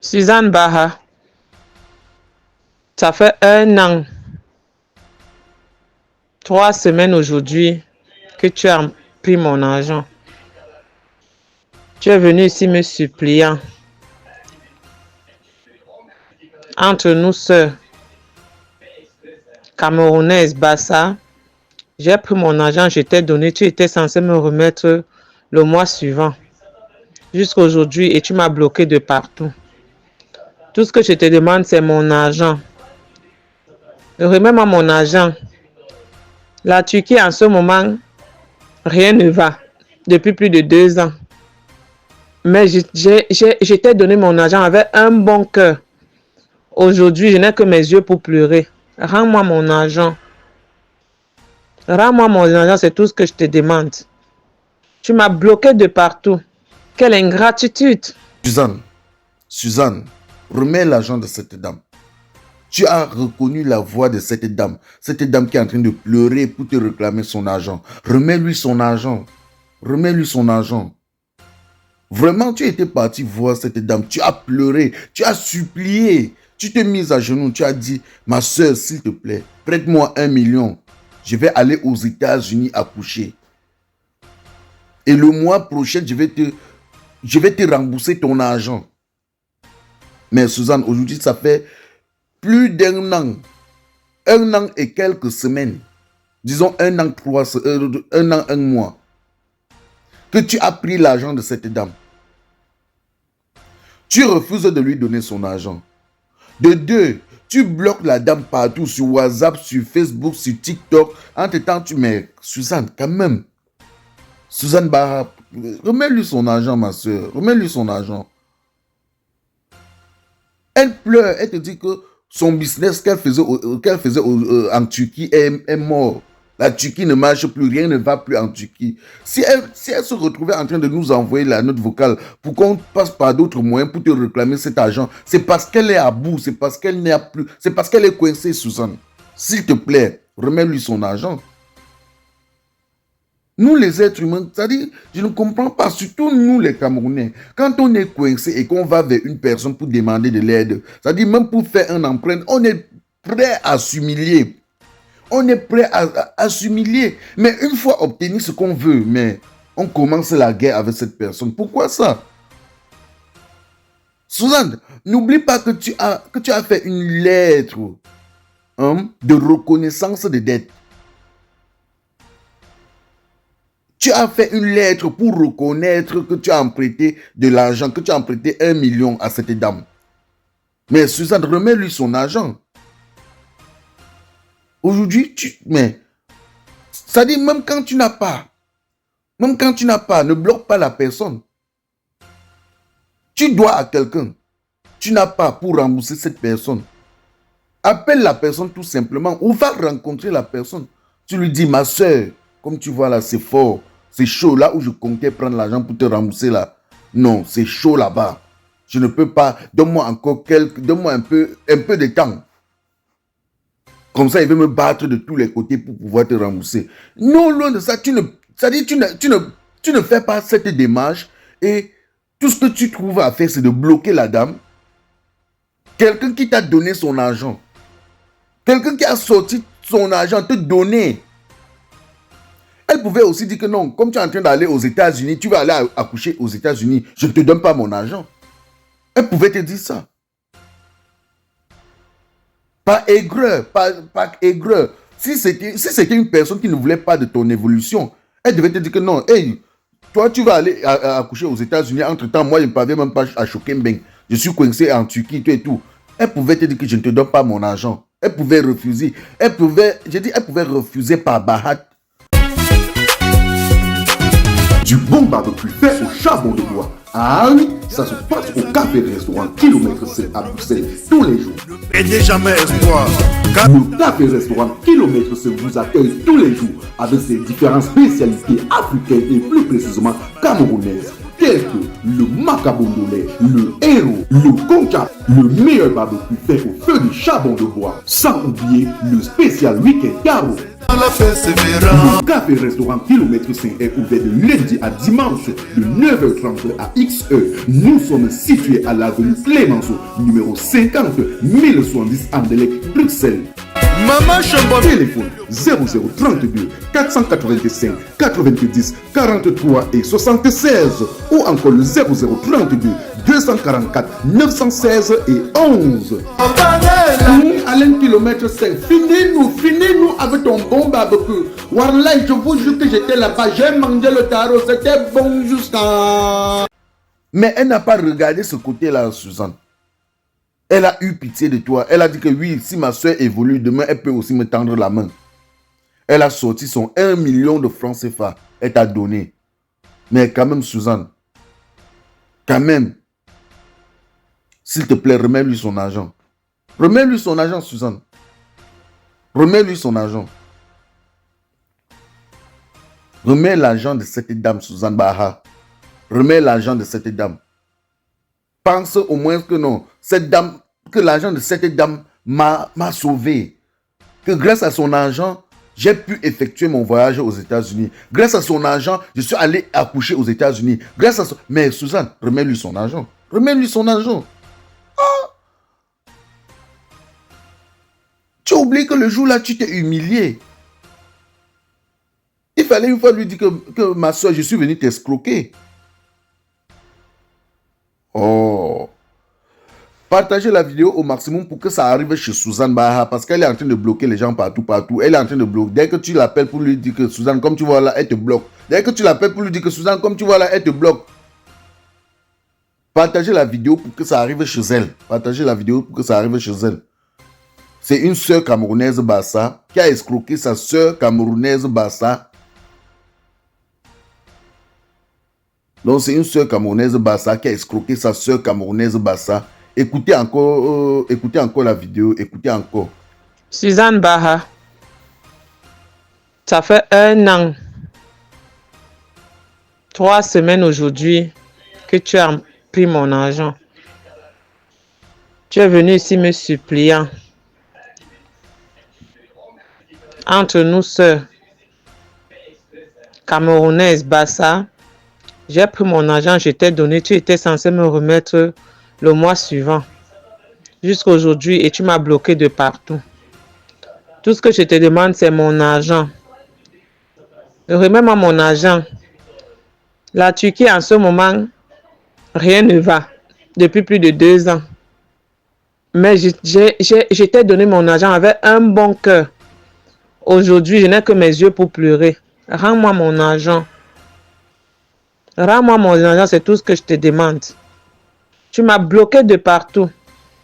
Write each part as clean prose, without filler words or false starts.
Suzanne Baha, ça fait 1 an, 3 semaines aujourd'hui que tu as pris mon argent. Tu es venu ici me suppliant. Entre nous sœurs, camerounaises, Bassa, j'ai pris mon argent, je t'ai donné, tu étais censé me remettre le mois suivant. Jusqu'à aujourd'hui, et tu m'as bloqué de partout. Tout ce que je te demande, c'est mon argent. Remets-moi mon argent. La Turquie, en ce moment, rien ne va. Depuis plus de 2 ans. Mais je t'ai donné mon argent avec un bon cœur. Aujourd'hui, je n'ai que mes yeux pour pleurer. Rends-moi mon argent. Rends-moi mon argent, c'est tout ce que je te demande. Tu m'as bloqué de partout. Quelle ingratitude. Suzanne, remets l'argent de cette dame. Tu as reconnu la voix de cette dame qui est en train de pleurer pour te réclamer son argent. Remets-lui son argent. Remets-lui son argent. Vraiment, tu étais parti voir cette dame. Tu as pleuré, tu as supplié. Tu t'es mise à genoux, tu as dit, ma soeur, s'il te plaît, prête-moi 1 million. Je vais aller aux États-Unis accoucher. Et le mois prochain, je vais te rembourser ton argent. Mais Suzanne, aujourd'hui, ça fait plus d'1 an. 1 an et quelques semaines. Disons 1 an, 1 an, 1 mois. Que tu as pris l'argent de cette dame. Tu refuses de lui donner son argent. De 2, tu bloques la dame partout, sur WhatsApp, sur Facebook, sur TikTok. Entre-temps, mais Suzanne, quand même. Suzanne Baha, remets-lui son argent, ma soeur. Remets-lui son argent. Elle pleure, elle te dit que son business qu'elle faisait en Turquie est mort. La Turquie ne marche plus, rien ne va plus en Turquie. Si elle se retrouvait en train de nous envoyer la note vocale pour qu'on passe par d'autres moyens pour te réclamer cet argent, c'est parce qu'elle est à bout, c'est parce qu'elle n'est plus, c'est parce qu'elle est coincée, Suzanne. S'il te plaît, remets-lui son argent. Nous, les êtres humains, c'est-à-dire, je ne comprends pas, surtout nous, les Camerounais, quand on est coincé et qu'on va vers une personne pour demander de l'aide, c'est-à-dire même pour faire un emprunt, on est prêt à s'humilier. On est prêt à s'humilier. Mais une fois obtenu ce qu'on veut, mais on commence la guerre avec cette personne. Pourquoi ça? Suzanne, n'oublie pas que tu as fait une lettre de reconnaissance de dette. Tu as fait une lettre pour reconnaître que tu as emprunté de l'argent, que tu as emprunté 1 million à cette dame. Mais Suzanne, remets-lui son argent. Aujourd'hui, ça dit même quand tu n'as pas, ne bloque pas la personne. Tu dois à quelqu'un, tu n'as pas pour rembourser cette personne. Appelle la personne tout simplement ou va rencontrer la personne. Tu lui dis, ma soeur, comme tu vois là, c'est fort, c'est chaud là où je comptais prendre l'argent pour te rembourser là. Non, c'est chaud là-bas. Je ne peux pas, donne-moi encore donne-moi un peu de temps. Comme ça, il veut me battre de tous les côtés pour pouvoir te rembourser. Non, loin de ça, tu ne fais pas cette démarche et tout ce que tu trouves à faire, c'est de bloquer la dame. Quelqu'un qui t'a donné son argent. Quelqu'un qui a sorti son argent, te donner. Elle pouvait aussi dire que non, comme tu es en train d'aller aux États-Unis, tu vas aller accoucher aux États-Unis, je ne te donne pas mon argent. Elle pouvait te dire ça. Par aigreur, par aigreur. Si c'était une personne qui ne voulait pas de ton évolution, elle devait te dire que non, hey, toi tu vas aller accoucher aux États-Unis, entre-temps, moi je ne parviens même pas à Chokembeng. Je suis coincé en Turquie, tout et tout. Elle pouvait te dire que je ne te donne pas mon argent. Elle pouvait refuser. Elle pouvait refuser par Bahat. Du bon barbecue fait au charbon de bois. À Arly, ça se passe au café restaurant Kilomètre 7 à Bruxelles tous les jours. Et jamais espoir. Le café restaurant Kilomètre 7 vous accueille tous les jours avec ses différentes spécialités africaines et plus précisément camerounaises, telles que le macabondolais, le héros, le concha, le meilleur barbecue fait au feu de charbon de bois. Sans oublier le spécial week-end carreau. Le café restaurant Kilomètre 5 est ouvert de lundi à dimanche de 9h30 à XE. Nous sommes situés à l'avenue Clémenceau, numéro 50 1070 Anderlecht, Bruxelles. Maman Chambon. Téléphone 0032 485 90 43 et 76 ou encore le 0032 244 916 et 11. Alain Kilomètre 5, finis-nous avec ton bon barbecue. Warlai, je vous jure que j'étais là-bas, j'ai mangé le tarot, c'était bon jusqu'à... Mais elle n'a pas regardé ce côté-là, Suzanne. Elle a eu pitié de toi. Elle a dit que oui, si ma soeur évolue demain, elle peut aussi me tendre la main. Elle a sorti son 1 million de francs CFA. Elle t'a donné. Mais quand même, Suzanne, quand même, s'il te plaît, remets-lui son argent. Remets-lui son argent, Suzanne. Remets-lui son argent. Remets l'argent de cette dame, Suzanne Baha. Remets l'argent de cette dame. Pense au moins que non, cette dame, que l'argent de cette dame m'a sauvé. Que grâce à son argent, j'ai pu effectuer mon voyage aux États-Unis. Grâce à son argent, je suis allé accoucher aux États-Unis. Grâce à son... Mais Suzanne, remets-lui son argent. Remets-lui son argent. Ah! Tu as oublié que le jour-là, tu t'es humilié. Il fallait une fois lui dire que ma soeur, je suis venu t'escroquer. Oh. Partagez la vidéo au maximum pour que ça arrive chez Suzanne Baha parce qu'elle est en train de bloquer les gens partout. Elle est en train de bloquer. Dès que tu l'appelles pour lui dire que Suzanne, comme tu vois là, elle te bloque. Dès que tu l'appelles pour lui dire que Suzanne, comme tu vois là, elle te bloque. Partagez la vidéo pour que ça arrive chez elle. Partagez la vidéo pour que ça arrive chez elle. C'est une sœur camerounaise Bassa qui a escroqué sa sœur camerounaise Bassa. Donc c'est une sœur camerounaise Bassa qui a escroqué sa sœur camerounaise Bassa. Écoutez encore la vidéo, écoutez encore. Suzanne Baha, ça fait 1 an, 3 semaines aujourd'hui que tu as pris mon argent. Tu es venu ici me suppliant. Entre nous sœurs, camerounaises Bassa, j'ai pris mon argent, je t'ai donné, tu étais censé me remettre le mois suivant. Jusqu'à aujourd'hui, et tu m'as bloqué de partout. Tout ce que je te demande, c'est mon argent. Remets-moi mon argent. La Turquie, en ce moment, rien ne va. Depuis plus de 2 ans. Mais je t'ai donné mon argent avec un bon cœur. Aujourd'hui, je n'ai que mes yeux pour pleurer. Rends-moi mon argent. Rends-moi mon argent, c'est tout ce que je te demande. Tu m'as bloqué de partout.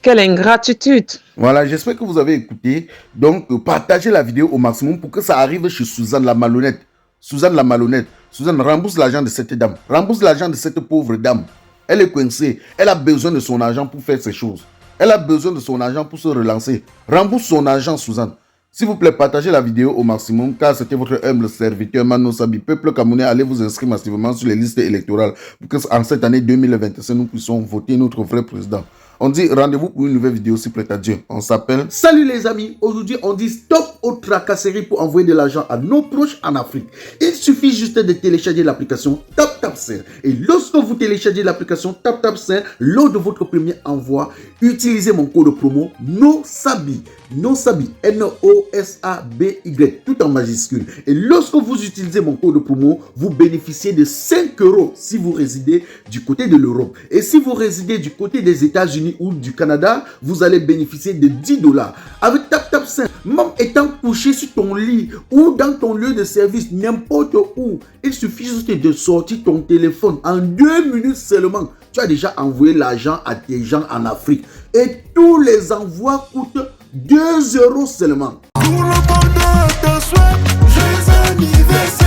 Quelle ingratitude. Voilà, j'espère que vous avez écouté. Donc, partagez la vidéo au maximum pour que ça arrive chez Suzanne la malhonnête. Suzanne la malhonnête. Suzanne, rembourse l'argent de cette dame. Rembourse l'argent de cette pauvre dame. Elle est coincée. Elle a besoin de son argent pour faire ses choses. Elle a besoin de son argent pour se relancer. Rembourse son argent, Suzanne. S'il vous plaît, partagez la vidéo au maximum car c'était votre humble serviteur Mano Sabi. Peuple camerounais, allez vous inscrire massivement sur les listes électorales pour que en cette année 2025, nous puissions voter notre vrai président. On dit rendez-vous pour une nouvelle vidéo si plaît à Dieu. On s'appelle... Salut les amis, aujourd'hui on dit stop aux tracasseries pour envoyer de l'argent à nos proches en Afrique. Il suffit juste de télécharger l'application TapTapSend. Et lorsque vous téléchargez l'application TapTapSend, lors de votre premier envoi, utilisez mon code promo NOSABI. NOSABI, N-O-S-A-B-Y, tout en majuscule. Et lorsque vous utilisez mon code promo, vous bénéficiez de 5 € si vous résidez du côté de l'Europe. Et si vous résidez du côté des États-Unis ou du Canada, vous allez bénéficier de 10 $. Avec TapTapSend, même étant couché sur ton lit ou dans ton lieu de service, n'importe où, il suffit juste de sortir ton téléphone. En 2 minutes seulement, tu as déjà envoyé l'argent à tes gens en Afrique. Et tous les envois coûtent 2 € seulement. Pour le bonheur de soi, joyeux anniversaire.